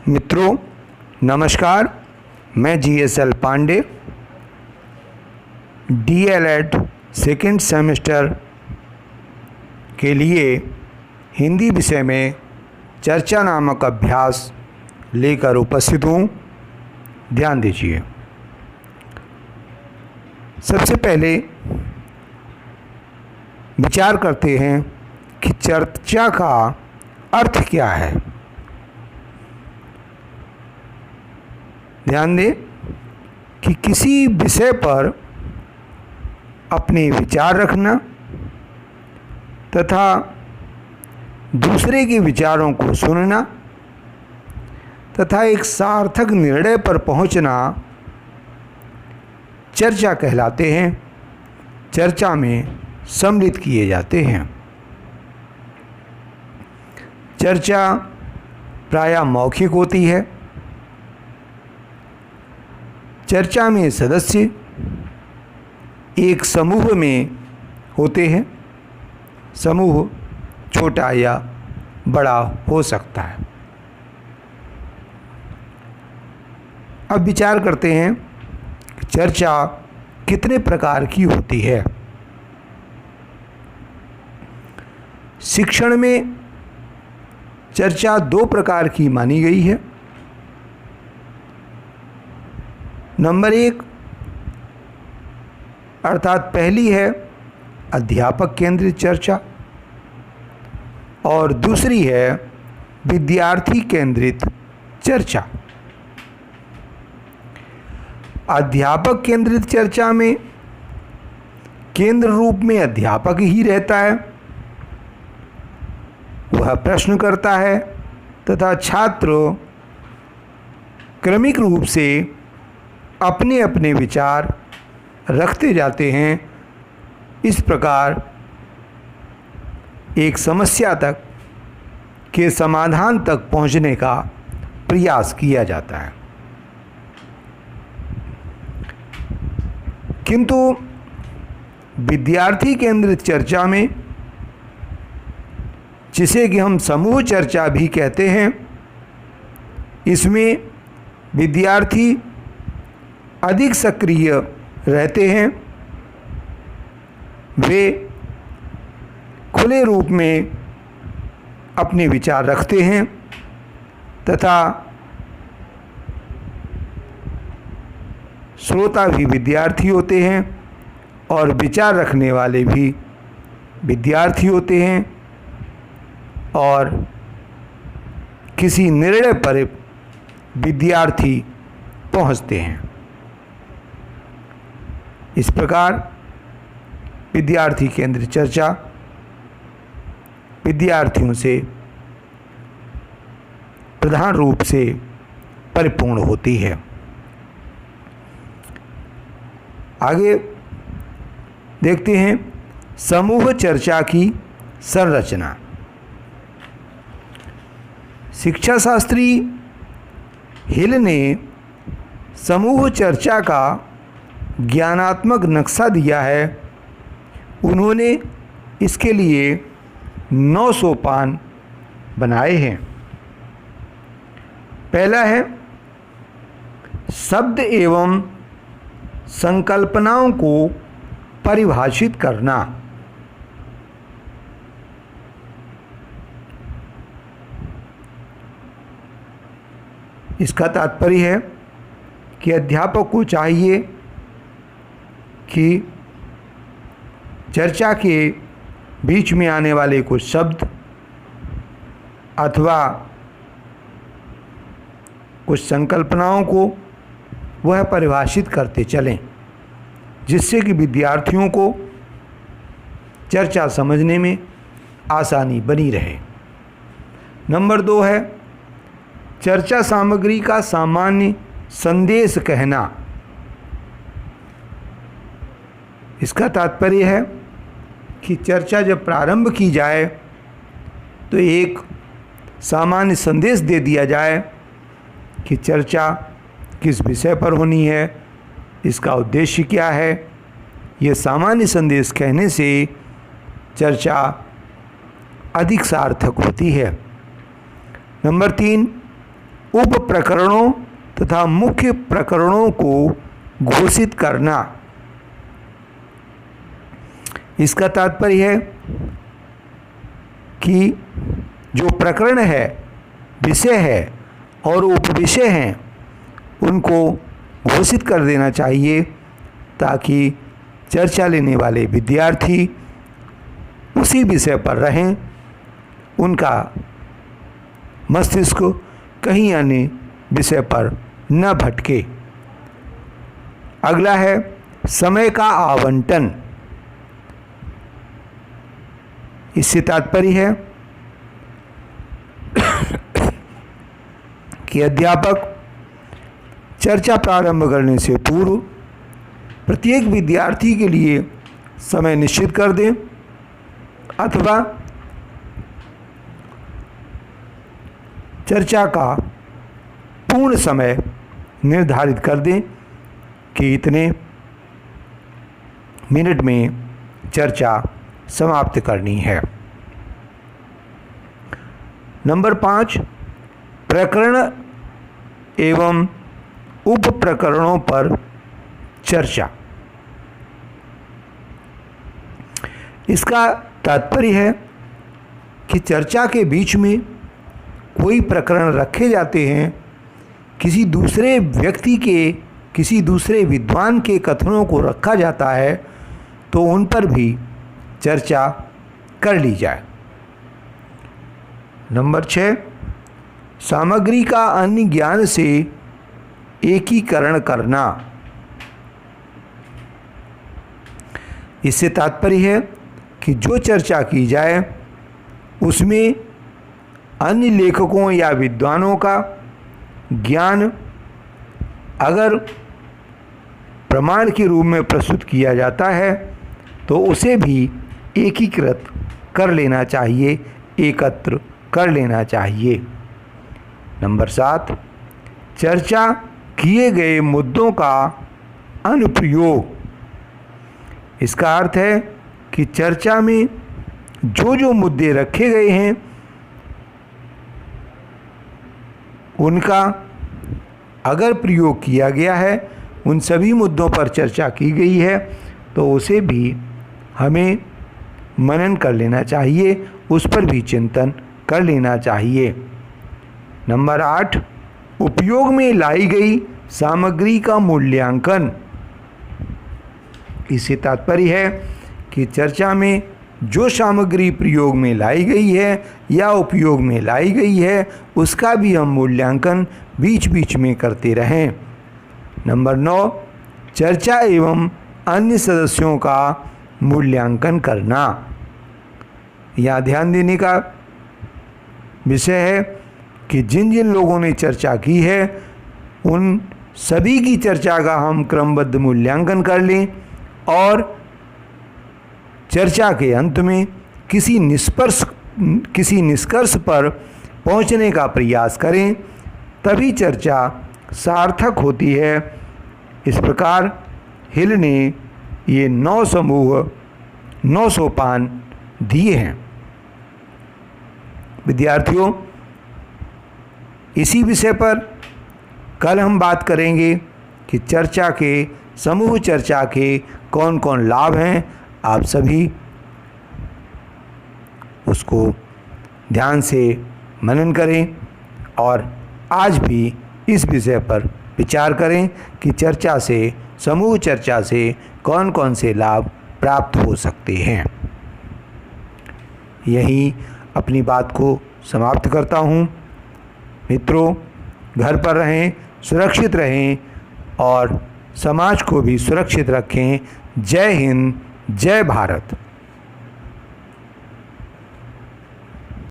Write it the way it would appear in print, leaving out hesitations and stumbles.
मित्रों नमस्कार, मैं GSL Pandey DLED second semester के लिए हिंदी विषय में चर्चा नामक अभ्यास लेकर उपस्थित हूँ। ध्यान दीजिए। सबसे पहले विचार करते हैं कि चर्चा का अर्थ क्या है। ध्यान दें कि किसी विषय पर अपने विचार रखना तथा दूसरे के विचारों को सुनना तथा एक सार्थक निर्णय पर पहुंचना चर्चा कहलाते हैं, चर्चा में सम्मिलित किए जाते हैं। चर्चा प्रायः मौखिक होती है। चर्चा में सदस्य एक समूह में होते हैं। समूह छोटा या बड़ा हो सकता है। अब विचार करते हैं कि चर्चा कितने प्रकार की होती है। शिक्षण में चर्चा दो प्रकार की मानी गई है। नंबर एक अर्थात पहली है अध्यापक केंद्रित चर्चा और दूसरी है विद्यार्थी केंद्रित चर्चा। अध्यापक केंद्रित चर्चा में केंद्र रूप में अध्यापक ही रहता है। वह प्रश्न करता है तथा छात्र क्रमिक रूप से अपने अपने विचार रखते जाते हैं। इस प्रकार एक समस्या तक के समाधान तक पहुंचने का प्रयास किया जाता है। किंतु विद्यार्थी केंद्रित चर्चा में, जिसे कि हम समूह चर्चा भी कहते हैं, इसमें विद्यार्थी अधिक सक्रिय रहते हैं। वे खुले रूप में अपने विचार रखते हैं तथा श्रोता भी विद्यार्थी होते हैं और विचार रखने वाले भी विद्यार्थी होते हैं और किसी निर्णय पर विद्यार्थी पहुंचते हैं। इस प्रकार विद्यार्थी केंद्रित चर्चा विद्यार्थियों से प्रधान रूप से परिपूर्ण होती है। आगे देखते हैं समूह चर्चा की संरचना। शिक्षा शास्त्री हिल ने समूह चर्चा का ज्ञानात्मक नक्शा दिया है। उन्होंने इसके लिए 9 सोपान बनाए हैं। पहला है शब्द एवं संकल्पनाओं को परिभाषित करना। इसका तात्पर्य है कि अध्यापक को चाहिए कि चर्चा के बीच में आने वाले कुछ शब्द अथवा कुछ संकल्पनाओं को वह परिभाषित करते चलें, जिससे कि विद्यार्थियों को चर्चा समझने में आसानी बनी रहे। नंबर 2 है चर्चा सामग्री का सामान्य संदेश कहना। इसका तात्पर्य है कि चर्चा जब प्रारंभ की जाए तो एक सामान्य संदेश दे दिया जाए कि चर्चा किस विषय पर होनी है, इसका उद्देश्य क्या है। ये सामान्य संदेश कहने से चर्चा अधिक सार्थक होती है। नंबर 3 उप प्रकरणों तथा मुख्य प्रकरणों को घोषित करना। इसका तात्पर्य है कि जो प्रकरण है, विषय है और उपविषय हैं, उनको घोषित कर देना चाहिए ताकि चर्चा लेने वाले विद्यार्थी उसी विषय पर रहें, उनका मस्तिष्क कहीं अन्य विषय पर न भटके। अगला है समय का आवंटन। इससे तात्पर्य है कि अध्यापक चर्चा प्रारंभ करने से पूर्व प्रत्येक विद्यार्थी के लिए समय निश्चित कर दें अथवा चर्चा का पूर्ण समय निर्धारित कर दें कि इतने मिनट में चर्चा समाप्त करनी है। नंबर 5, प्रकरण एवं उप प्रकरणों पर चर्चा। इसका तात्पर्य है कि चर्चा के बीच में कोई प्रकरण रखे जाते हैं, किसी दूसरे व्यक्ति के, किसी दूसरे विद्वान के कथनों को रखा जाता है, तो उन पर भी चर्चा कर ली जाए। नंबर 6, सामग्री का अन्य ज्ञान से एकीकरण करना। इससे तात्पर्य है कि जो चर्चा की जाए उसमें अन्य लेखकों या विद्वानों का ज्ञान अगर प्रमाण के रूप में प्रस्तुत किया जाता है तो उसे भी एकीकृत कर लेना चाहिए, एकत्र कर लेना चाहिए। नंबर 7, चर्चा किए गए मुद्दों का अनुप्रयोग। इसका अर्थ है कि चर्चा में जो जो मुद्दे रखे गए हैं उनका अगर प्रयोग किया गया है, उन सभी मुद्दों पर चर्चा की गई है, तो उसे भी हमें मनन कर लेना चाहिए, उस पर भी चिंतन कर लेना चाहिए। नंबर 8, उपयोग में लाई गई सामग्री का मूल्यांकन। इससे तात्पर्य है कि चर्चा में जो सामग्री प्रयोग में लाई गई है या उपयोग में लाई गई है उसका भी हम मूल्यांकन बीच बीच में करते रहें। नंबर 9, चर्चा एवं अन्य सदस्यों का मूल्यांकन करना। यहाँ ध्यान देने का विषय है कि जिन जिन लोगों ने चर्चा की है उन सभी की चर्चा का हम क्रमबद्ध मूल्यांकन कर लें और चर्चा के अंत में किसी निष्कर्ष पर पहुंचने का प्रयास करें, तभी चर्चा सार्थक होती है। इस प्रकार हिल ने ये 9 समूह 9 सोपान दिए हैं। विद्यार्थियों, इसी विषय पर कल हम बात करेंगे कि चर्चा के, समूह चर्चा के कौन कौन लाभ हैं। आप सभी उसको ध्यान से मनन करें और आज भी इस विषय पर विचार करें कि चर्चा से, समूह चर्चा से कौन कौन से लाभ प्राप्त हो सकते हैं। यही अपनी बात को समाप्त करता हूँ। मित्रों, घर पर रहें, सुरक्षित रहें और समाज को भी सुरक्षित रखें। जय हिंद, जय भारत।